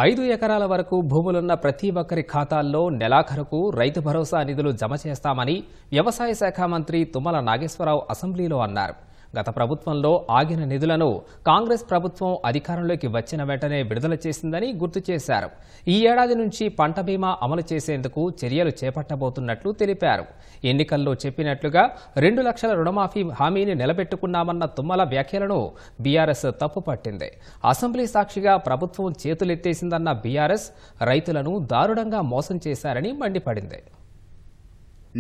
5 ఎకరాల వరకు భూములున్న ప్రతి ఒక్కరి ఖాతాల్లో నెలాఖరుకు రైతు భరోసా నిధులు జమ చేస్తామని వ్యవసాయ శాఖ మంత్రి తుమ్మల నాగేశ్వరరావు అసెంబ్లీలో అన్నారు. గత ప్రభుత్వంలో ఆగిన నిధులను కాంగ్రెస్ ప్రభుత్వం అధికారంలోకి వచ్చిన వెంటనే విడుదల చేసిందని గుర్తు చేశారు. ఈ ఏడాది నుంచి పంట బీమా అమలు చేసేందుకు చర్యలు చేపట్టబోతున్నట్లు తెలిపారు. ఎన్నికల్లో చెప్పినట్లుగా 2 లక్షల రుణమాఫీ హామీని నిలబెట్టుకున్నామన్న తుమ్మల వ్యాఖ్యలను బీఆర్ఎస్ తప్పుపట్టింది. అసెంబ్లీ సాక్షిగా ప్రభుత్వం చేతులెత్తేసిందన్న బీఆర్ఎస్ రైతులను దారుణంగా మోసం చేశారని మండిపడింది.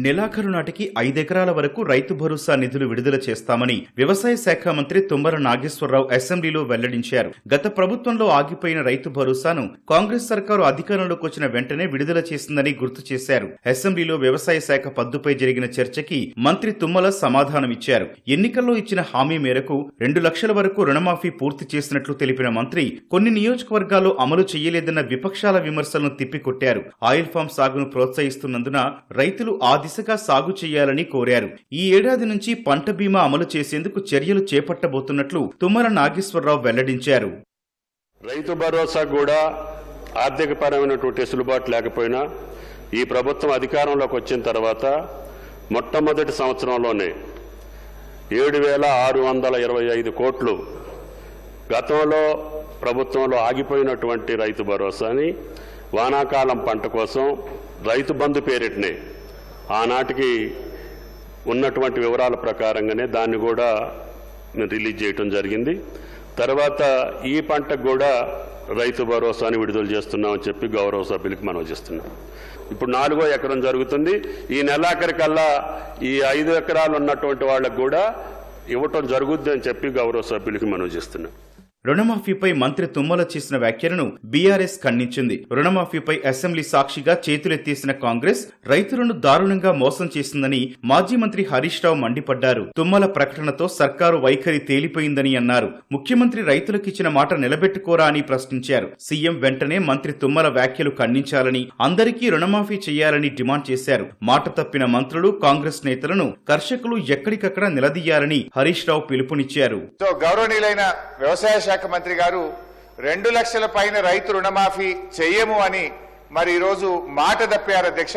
నెలాఖరు నాటికి 5 ఎకరాల వరకు రైతు భరోసా నిధులు విడుదల చేస్తామని వ్యవసాయ శాఖ మంత్రి తుమ్మల నాగేశ్వరరావు అసెంబ్లీలో వెల్లడించారు. గత ప్రభుత్వంలో ఆగిపోయిన రైతు భరోసాను కాంగ్రెస్ సర్కారు అధికారంలోకి వచ్చిన వెంటనే విడుదల చేసిందని గుర్తు చేశారు. అసెంబ్లీలో వ్యవసాయ శాఖ పద్దుపై జరిగిన చర్చకి మంత్రి తుమ్మల సమాధానమిచ్చారు. ఎన్నికల్లో ఇచ్చిన హామీ మేరకు 2 లక్షల వరకు రుణమాఫీ పూర్తి చేసినట్లు తెలిపిన మంత్రి కొన్ని నియోజకవర్గాల్లో అమలు చేయలేదన్న విపక్షాల విమర్శలను తిప్పికొట్టారు. ఆయిల్ ఫామ్ సాగును ప్రోత్సహిస్తున్నందున రైతులు దిశగా సాగు చేయాలని కోరారు. ఈ ఏడాది నుంచి పంట బీమా అమలు చేసేందుకు చర్యలు చేపట్టబోతున్నట్లు తుమ్మల నాగేశ్వరరావు వెల్లడించారు. రైతు భరోసా కూడా ఆర్థిక పరమైనటువంటి వెసులుబాటు లేకపోయినా ఈ ప్రభుత్వం అధికారంలోకి వచ్చిన తర్వాత మొట్టమొదటి సంవత్సరంలోనే 7,625 కోట్లు గతంలో ప్రభుత్వంలో ఆగిపోయినటువంటి రైతు భరోసాని వానాకాలం పంట కోసం రైతు బంధు పేరిటనే ఆనాటికి ఉన్నటువంటి వివరాల ప్రకారంగానే దాన్ని కూడా రిలీజ్ చేయటం జరిగింది. తర్వాత ఈ పంటకు కూడా రైతు భరోసాని విడుదల చేస్తున్నామని చెప్పి గౌరవ సభ్యులకు మనవి చేస్తున్నాం. ఇప్పుడు 4వ ఎకరం జరుగుతుంది. ఈ నెలాఖరికల్లా ఈ 5 ఎకరాలు ఉన్నటువంటి వాళ్ళకు కూడా ఇవ్వటం జరుగుద్ది అని చెప్పి గౌరవ సభ్యులకి మనవి చేస్తున్నాం. రుణమాఫీపై మంత్రి తుమ్మల చేసిన వ్యాఖ్యలను బీఆర్ఎస్ ఖండించింది. రుణమాఫీపై అసెంబ్లీ సాక్షిగా చేతులెత్తేసిన కాంగ్రెస్ రైతులను దారుణంగా మోసం చేసిందని మాజీ మంత్రి హరీష్ రావు మండిపడ్డారు. తుమ్మల ప్రకటనతో సర్కారు వైఖరి తేలిపోయిందని అన్నారు. ముఖ్యమంత్రి రైతులకిచ్చిన మాట నిలబెట్టుకోరా అని ప్రశ్నించారు. సీఎం వెంటనే మంత్రి తుమ్మల వ్యాఖ్యలు ఖండించాలని, అందరికీ రుణమాఫీ చేయాలని డిమాండ్ చేశారు. మాట తప్పిన మంత్రులు, కాంగ్రెస్ నేతలను కర్షకులు ఎక్కడికక్కడ నిలదీయాలని హరీష్ రావు పిలుపునిచ్చారు. గౌరవనీయులైన వ్యవసాయ శాఖ మంత్రి గారు 2 లక్షల పైన రైతు రుణమాఫీ చెయ్యము అని మరి ఈరోజు మాట తప్పారు. అధ్యక్ష,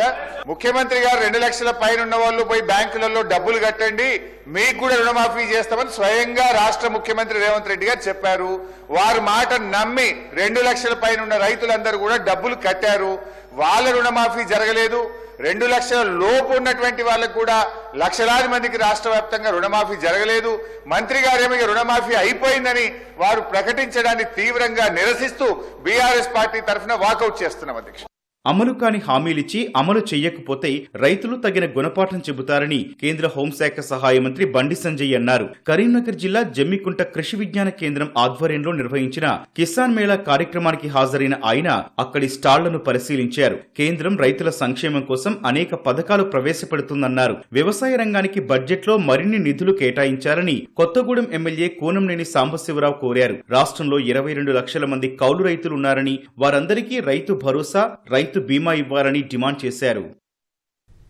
ముఖ్యమంత్రి గారు 2 లక్షల పైన ఉన్న వాళ్ళు పోయి బ్యాంకులలో డబ్బులు కట్టండి, మీకు కూడా రుణమాఫీ చేస్తామని స్వయంగా రాష్ట్ర ముఖ్యమంత్రి రేవంత్ రెడ్డి గారు చెప్పారు. వారి మాట నమ్మి 2 లక్షల పైన ఉన్న రైతులందరూ కూడా డబ్బులు కట్టారు. వాళ్ళ రుణమాఫీ జరగలేదు. 2 లక్షల లోపు ఉన్నటువంటి వాళ్ళకు కూడా లక్షలాది మందికి రాష్ట్ర వ్యాప్తంగా రుణమాఫీ జరగలేదు. మంత్రి గారేమో రుణమాఫీ అయిపోయిందని వారు ప్రకటించడాన్ని తీవ్రంగా నిరసిస్తూ బీఆర్ఎస్ పార్టీ తరఫున వాకౌట్ చేస్తున్నాం. అధ్యక్ష, అమలు కాని హామీలిచ్చి అమలు చెయ్యకపోతే రైతులు తగిన గుణపాఠం చెబుతారని కేంద్ర హోంశాఖ సహాయ మంత్రి బండి సంజయ్ అన్నారు. కరీంనగర్ జిల్లా జమ్మికుంట కృషి విజ్ఞాన కేంద్రం ఆధ్వర్యంలో నిర్వహించిన కిసాన్ మేళా కార్యక్రమానికి హాజరైన ఆయన అక్కడి స్టాళ్లను పరిశీలించారు. కేంద్రం రైతుల సంక్షేమం కోసం అనేక పథకాలు ప్రవేశపెడుతుందన్నారు. వ్యవసాయ రంగానికి బడ్జెట్లో మరిన్ని నిధులు కేటాయించాలని కొత్తగూడెం ఎమ్మెల్యే కూనంనేని సాంబశివరావు కోరారు. రాష్ట్రంలో 22 లక్షల మంది కౌలు రైతులున్నారని, వారందరికీ రైతు భరోసా, రైతు బీమా ఇవ్వాలని డిమాండ్ చేశారు.